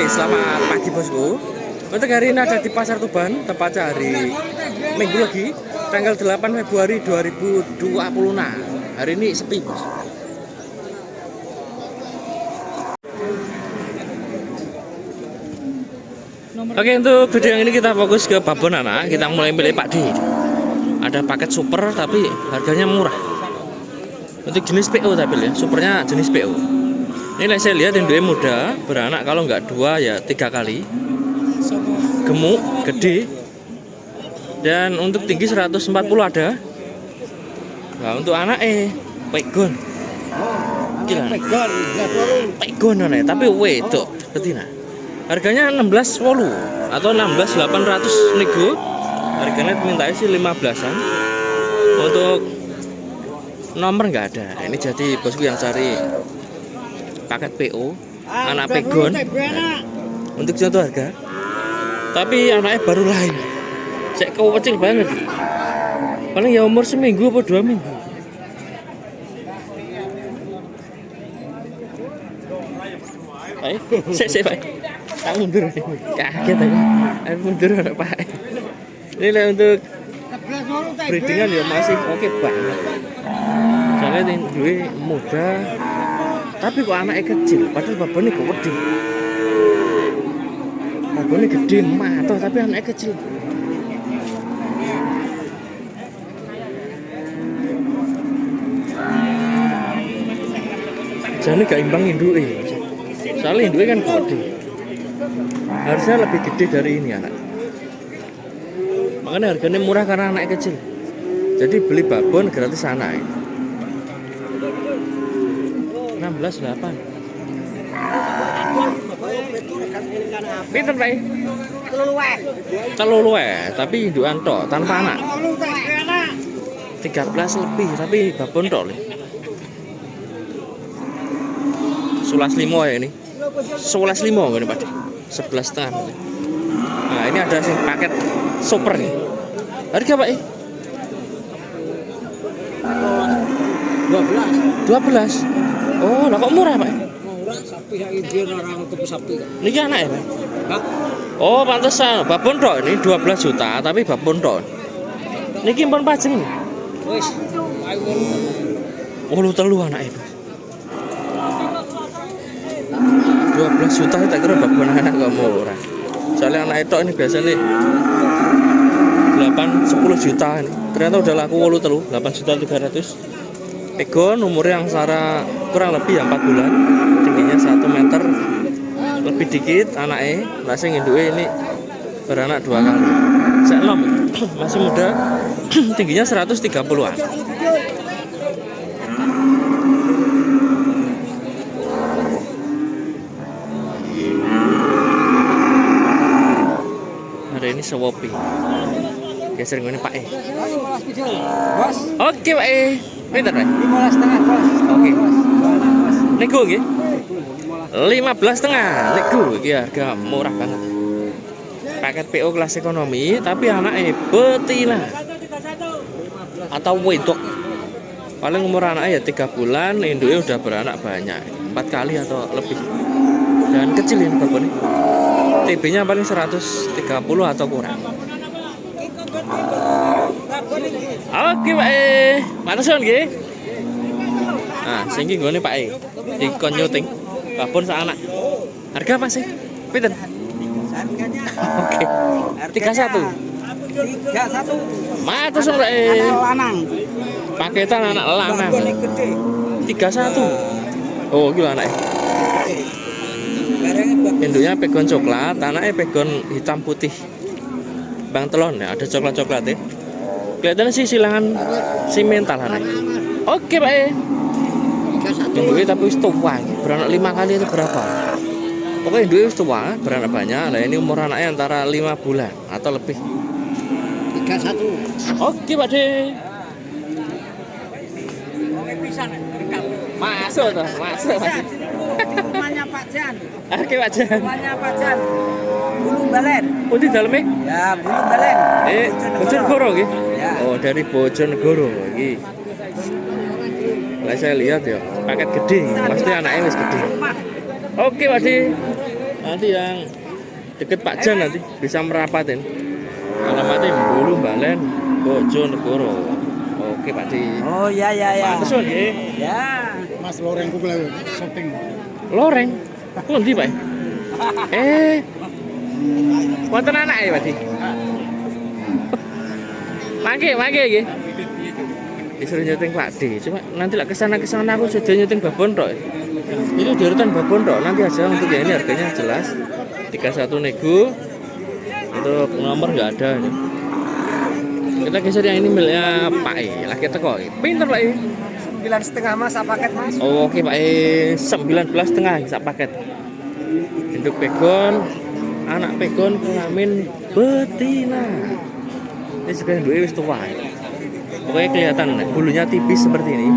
selamat pagi bosku. Untuk hari ini ada di Pasar Tuban, tepatnya hari Minggu lagi, tanggal 8 Februari 2020. Nah, hari ini sepi bos. Oke, untuk video yang ini kita fokus ke babon anak. Kita mulai milih Pak D. Ada paket super tapi harganya murah. Untuk jenis PO tapi ya, supernya jenis PO. Ini saya lihat induknya muda, beranak kalau nggak 2 ya 3 kali. Gemuk, gede. Dan untuk tinggi 140 ada. Nah, untuk anak pegon. Gila. Pegon anak, tapi wedok betina. Harganya 16.800 atau 16.800 nego. Harganya minta sih 15-an. Untuk nomor nggak ada. Ini jadi bosku yang cari paket PO anak pegon. Nah, untuk satu harga. Tapi anaknya baru lahir. Cek kecil banget. Paling ya umur seminggu atau 2 minggu. Ayo, saya Pak. Tak mundur. Kaget aku. Ayo mundur Pak. Ini lah untuk breedingan ya masih oke banget. Soalnya ini muda. Tapi kok anaknya kecil, padahal babonnya gede. Babonnya gede matoh, tapi anaknya kecil. Jadi gak imbang induknya. Soalnya induknya kan gede. Harusnya lebih gede dari ini anak. Makanya harganya murah karena anaknya kecil. Jadi beli babon gratis anak. 16.800. Pinten Pak? Teluluwe, tapi indukan tok tanpa anak. 13 lebih, tapi babon tok. 11.5 ya ini. 11.5 ini Pak. 11,5. Nah, ini ada sing paket super nih. Harga Pak? 12. Oh, lah kok murah Pak? Murah, sapi yang Indian orang tuku sapi. Niki anak ya Pak? Hah? Oh, pantesan babon tok ini 12 juta, tapi babon tok. Niki pun pajeng nih. Wis, ayo. Oh, telu anak itu. 12 juta tak kira babon anak kok murah. Soalnya anak itu ini biasanya 8-10 juta ini. Ternyata udah laku 8.300.000. Pegon umurnya yang secara kurang lebih ya 4 bulan, tingginya 1 meter lebih dikit anaknya. Masih induknya ini beranak 2 kali. Senom masih muda, tingginya 130-an. Hari ini sewopi. Geser ngene Pak Bos. Oke Pak Pinter Pak? 15,5 bos. Oke. Nego nggih? 15,5 nego iki harga murah banget. Paket PO kelas ekonomi tapi anaknya betina atau wedok. Paling umur anaknya ya 3 bulan, induknya udah beranak banyak, 4 kali atau lebih. Dan kecil ini babonnya. TB-nya paling 130 atau kurang. Oke Pak Matasun nggih. Nah, singgi nggone Pak dikon nyuting babon sak anak. Harga apa sih? Pinten? Oke. 31. 31. Matasun Pak Lanang. Paketan anak lanang. Babone gede. 31. Oh, iki lho anake. Induknya pegon coklat, anaknya pegon hitam putih. Bang telon ya, ada coklat-coklatnya. Kelihatannya sih silangan simental anaknya. Oke Pak induknya tapi wis tua, beranak 5 kali itu berapa? Pokoknya induknya wis tua, beranak banyak. Nah ini umur anaknya antara 5 bulan atau lebih. 31. Oke Pak De. Masuk tuh, masuk. Rumahnya Pak Jan. Oke Pak Jan. Rumahnya Pak Jan. Bulu Balen. Putih dalamnya? Ya, Bulu Balen. Bojonegoro nggih? Ya. Oh, dari Bojonegoro iki. Lah saya lihat ya, paket gede, pasti anaknya wis gede. Oke, Pak Di. Nanti yang deket Pak Jan nanti bisa merapatin. Alamatnya Bulu Balen Bojonegoro. Oke Pak Di. Oh iya iya iya. Pantes nggih. Ya. Mas loreng ku lho shopping. Loreng. Pundi Pak? Wonten anake Pak Di. Mangke nggih. Disuruh nyuting Pak D. Cuma nanti lah kesana aku sudah nyuting babon tok. Itu deretan babon tok. Nanti aja untuk yang ini harganya jelas. 31 nego. Untuk nomor nggak ada. Kita geser yang ini miliknya Pak E. Lagi teko. Pinter Pak E. 9,5 Mas, sak paket Mas. Oh, oke Pak E. 19,5 sak paket. Induk pegon, anak pegon kelamin betina. Ini juga induknya wis tua. Pokoknya kelihatan bulunya tipis seperti ini.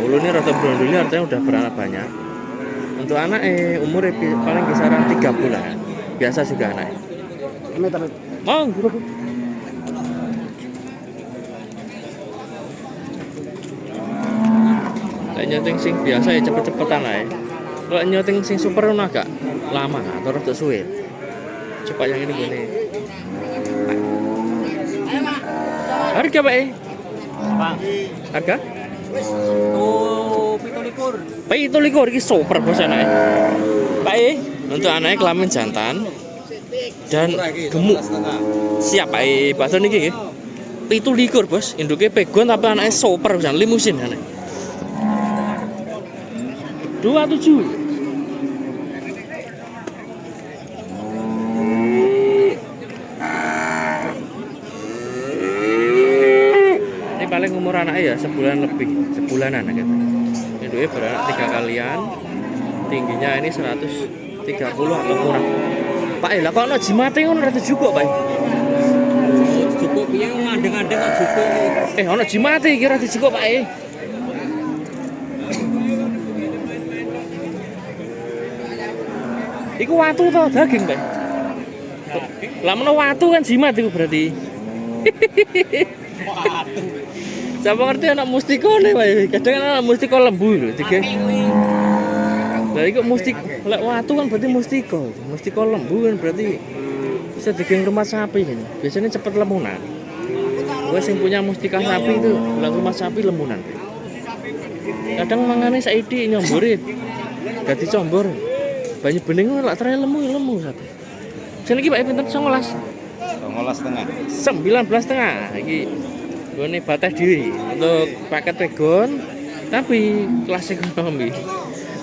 Ulunya rata brondolnya artinya udah beranak banyak. Untuk anak umur paling kisaran 3 bulan. Biasa juga anak. Meter. Mau, Lek nyeting sing biasa ya cepet-cepetan lah ya. Kalau nyeting sing super ono agak lama atau rada suwe. Cepat yang ini gini. Harga Pak E? Bang. Harga? Oh, 17. Pak itu likur ini super bos anaknya. Pak E, untuk anaknya kelamin jantan dan gemuk. Siap Pak E, bakso niki nggih. Itu likur bos, induknya pegon tapi anaknya super bos, limusin anaknya. 27. Paling umur anaknya ya sebulan lebih, sebulanan gitu. Induknya beranak 3 kalian, tingginya ini 130 atau kurang. Pak lah kok ono jimate ngono ora cukup, Pak. Cukup piye ngandeng-ngandeng kok cukup. Ono jimate iki ora cukup, Pak. Iku watu to daging, Pak. Lah menawa watu kan jimat iku berarti. Siapa ngerti anak mustikone wae. Kadang anak mustiko lembu lho, tiga. Lah iku mustik lek watu kan berarti mustiko. Mustiko lembu kan berarti bisa digeng rumah sapi kan. Biasanya cepet lemunan. Gue sing punya mustika sapi itu, lah rumah sapi lemunan. Kadang mangane saiki nyombore. Ganti combor. Banyu bening lak terae lemu sapi. Sing iki Pak pinten 19. 19,5 iki ini batas diri untuk paket pegon tapi kelas ekonomi.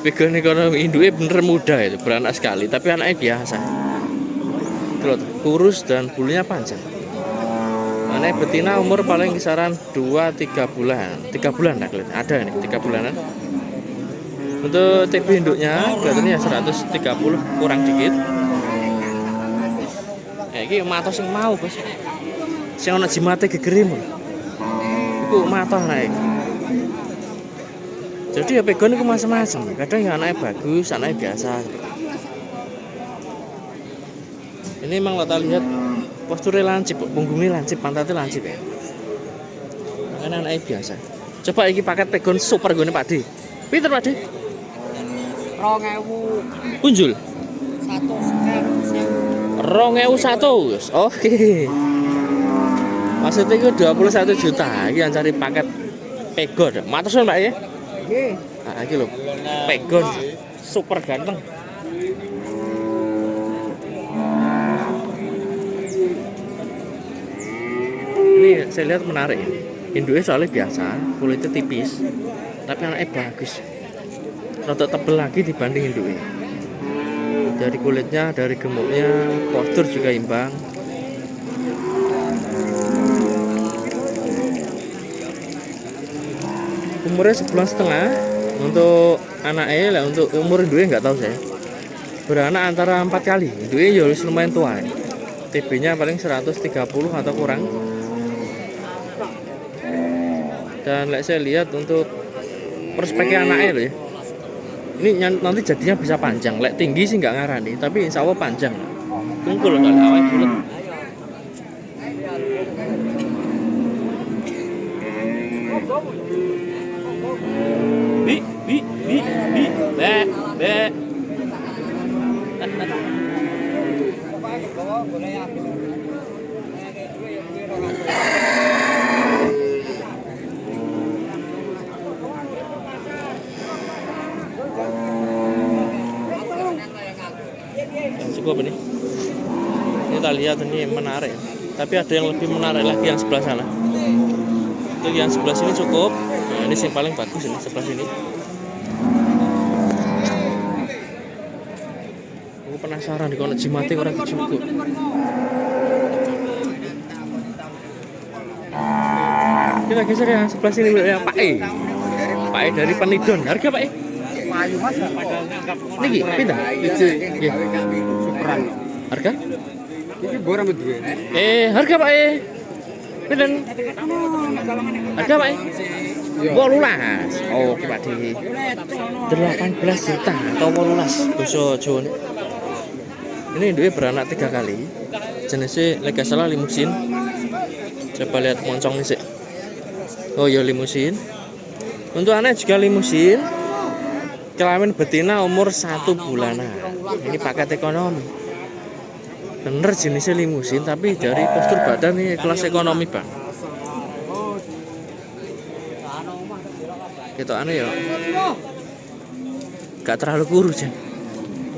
Pegon ekonomi induknya bener muda itu, beranak sekali tapi anaknya biasa. Terus kurus dan bulunya panjang. Anaknya betina umur paling kisaran 2-3 bulan. 3 bulan lah kelihatan. Ada ini 3 bulanan. Untuk TB induknya kelihatannya 130 kurang dikit. Iki matos sing mau, Bos. Sing ana jimate gegerim. Iku matos naik. Jadi ya pegon iku macam-macam. Kadang ya anaknya bagus, anaknya biasa. Ini memang kita lihat posturnya lancip, punggungnya lancip, pantatnya lancip ya. Karena anaknya biasa. Coba iki paket pegon super gone Pak D. Pinter Pak D? 2000. Punjul. 1 Oke. Maksudnya itu 21 juta. Iki yang cari paket pegon. Matusun Pak ya? Nggih. Nah, iki lho. Pegon super ganteng. Ini saya lihat menarik ini. Induknya soalnya biasa, kulitnya tipis, tapi anaknya bagus. Rada tebel lagi dibanding induknya. Dari kulitnya, dari gemuknya, postur juga imbang. Umurnya 1,5 bulan untuk anaknya lah, untuk umur induknya nggak tahu saya. Beranak antara 4 kali. Induknya ya lumayan tua. TB-nya paling 130 atau kurang. Dan saya lihat untuk perspeknya anaknya loh ya. Ini nanti jadinya bisa panjang. Lek tinggi sih nggak ngarani, tapi insya Allah panjang. Tungkul kali awalnya bulat. Be. Cukup ini. Kita lihat ini menarik. Tapi ada yang lebih menarik lagi yang sebelah sana. Untuk yang sebelah sini cukup. Nah, ini yang paling bagus ini sebelah sini. Aku penasaran di kono jimate orang cukup. Kita geser ya sebelah sini ya Pak E. Pak E dari Penidon. Harga Pak E? Payu mas. Niki pindah. Nggih. Superan. Harga? Ini borang berdua. Harga Pak E. Pinten? Harga Pak E? 18. Oh, Pak D. 18 juta atau 18 basa Jawa. Ini duwe beranak 3 kali. Jenisnya lega salah limusin. Coba lihat moncong nih sih. Oh ya limusin. Untuk anak juga limusin. Kelamin betina umur 1 bulanan. Ini paket ekonomi. Bener jenisnya limusin tapi dari postur badan ini kelas ekonomi bang. Gitu aneh ya. Gak terlalu kurus ya.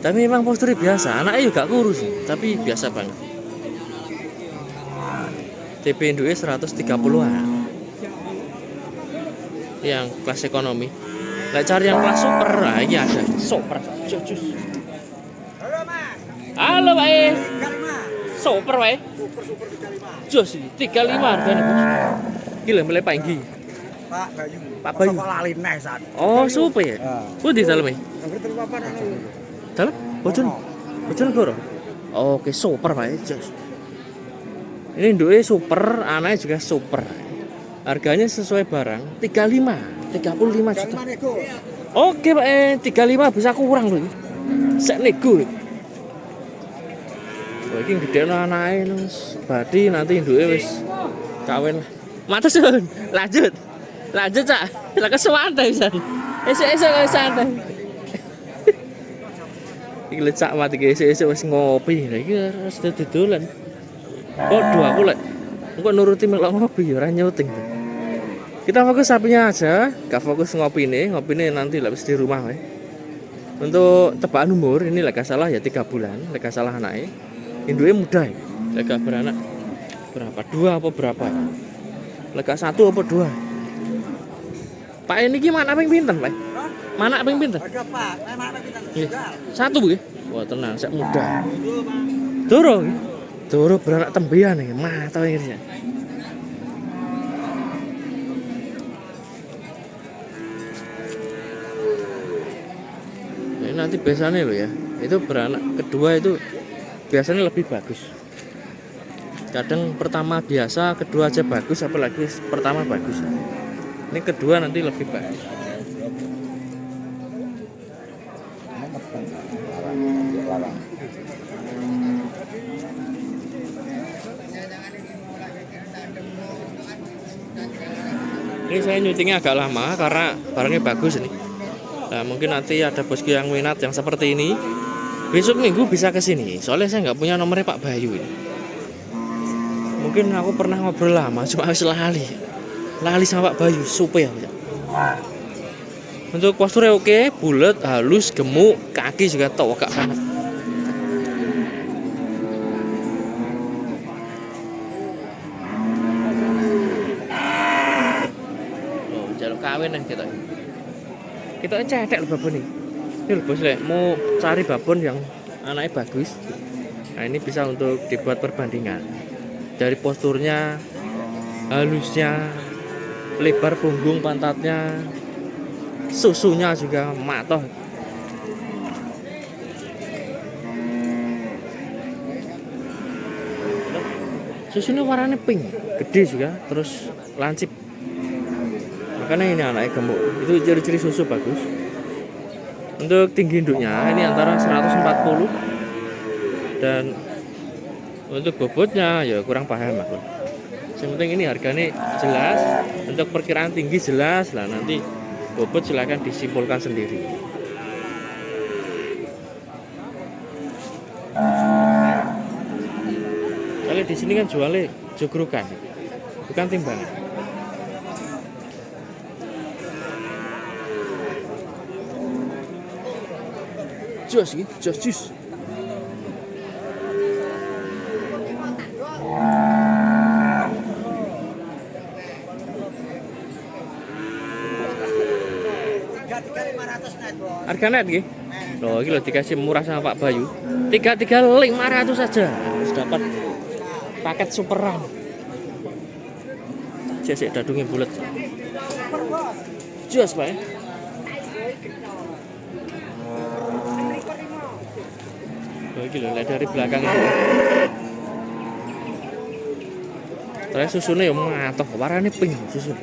Tapi memang posturnya biasa. Anaknya juga kurus tapi biasa banget. TP induknya 130-an. Yang kelas ekonomi. Nggak cari yang kelas super, nah ini ada super, jujus. Halo Pak E. Super Pak E. Jos 35 harganya bos. Gila mulai panggi. Pak Bayu. Pak Bayu. Lalineh saat. Oh super ya. Di dalam e. Hampir terpapan anu. Dalam? Bojonegoro. Oke super Pak E. Jos. Ini induknya super, anaknya juga super. Harganya sesuai barang 35 juta. Oke Pak 35 bisa kurang loh. Sek nego. Wah iki gedene anake wis badi nanti induke wis kawin. Matur suwun. Lanjut. Lanjut Cak. Lah kesuwantai pisan. Esuk-esuk wis santai. Iki lecak mati iki esuk-esuk wis ngopi. Lah iki harus dodolan. Podo aku lek engko nuruti melok ngopi ya ora nyuting. Kita fokus sapinya aja, gak fokus ngopine nanti habis di rumah we. Untuk tebakan umur ini lega salah ya 3 bulan, lega salah anaknya. Induke muda ya. Lega beranak berapa? 2 apa berapa? Lega 1 apa 2? Pak ini gimana ping pinten, Pak? Mana ping pinten? Ada Pak, mana pinten? Satu Bu. Wah, tenang, saya muda. Doro. Doro beranak tembian nih, mah tau ini. Nanti biasanya loh ya, itu beranak kedua itu biasanya lebih bagus. Kadang pertama biasa, kedua aja bagus, apalagi pertama bagus. Ini kedua nanti lebih bagus. Ini saya nyutingnya agak lama karena barangnya bagus ini. Nah, mungkin nanti ada bosku yang minat yang seperti ini. Besok minggu bisa ke sini. Soalnya saya nggak punya nomornya Pak Bayu ini. Mungkin aku pernah ngobrol lama, cuma harus lali sama Pak Bayu, supaya. Untuk posturnya oke, bulat, halus, gemuk, kaki juga towak kanan. Oh, jalur kawin nih kita. Kita cetek loh babon nih. Ini loh bos mau cari babon yang anaknya bagus. Nah ini bisa untuk dibuat perbandingan. Dari posturnya, halusnya, lebar punggung pantatnya, susunya juga matoh. Susunya warnanya pink, gede juga, terus lancip. Makanya ini anaknya gemuk. Itu ciri-ciri susu bagus. Untuk tinggi induknya ini antara 140 dan untuk bobotnya ya kurang paham aku. Yang penting ini harganya jelas. Untuk perkiraan tinggi jelas lah, nanti bobot silakan disimpulkan sendiri. di sini kan jualnya jogrukan, bukan timbangan. Jos iki, jos. Tiga 500 net bos. Harga net iki. Loh, iki lho dikasih murah sama Pak Bayu. 500 saja. Harus dapat paket superan. Sik dadungnya bulat. Jos, Pak ya. Oh, iki lho, lihat dari belakang ini. Terus susunya ya matoh, warnanya pink susun.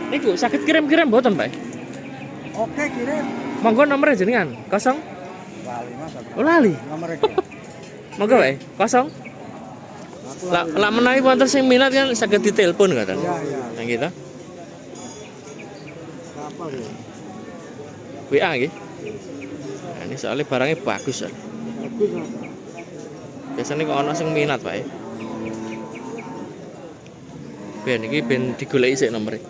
Niku sakit kirim-kirim mboten, Pak? Oke kirim. Monggo nomornya jenengan 0. Wali mas. Oh lali. Nomor iki. Monggo Pak. 0. Lah menawi wonten sing minat kan saged ditelepon ngoten. Iya, iya. Nah gitu. Apa ya? WA nggih. Nah, ini soalnya barangnya bagus kan. Bagus mas. Biasanya kok ana sing minat, Pak. Ben iki ben digoleki sik nomere.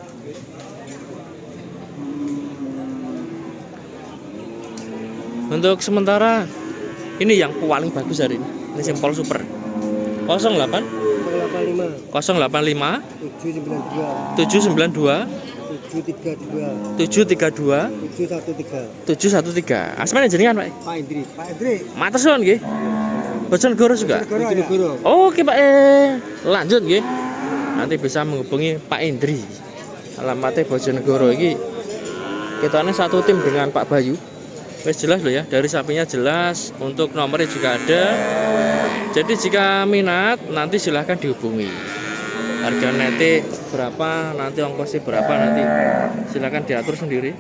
Untuk sementara ini yang paling bagus hari ini. Ini Simpol Super. 08 085 085 792 792 732 732 713. 713. Asmane jenengan, Pak? Pak Indri. Pak Indri. Matur suwun nggih. Bojonegoro juga. Bojonegoro. Oke, Pak. Lanjut nggih. Nanti bisa menghubungi Pak Indri. Alamatnya Bojonegoro iki. Ketane satu tim dengan Pak Bayu. Wes jelas loh ya, dari sapinya jelas, untuk nomornya juga ada. Jadi jika minat nanti silahkan dihubungi. Harga nete berapa, nanti ongkosnya berapa, nanti silahkan diatur sendiri.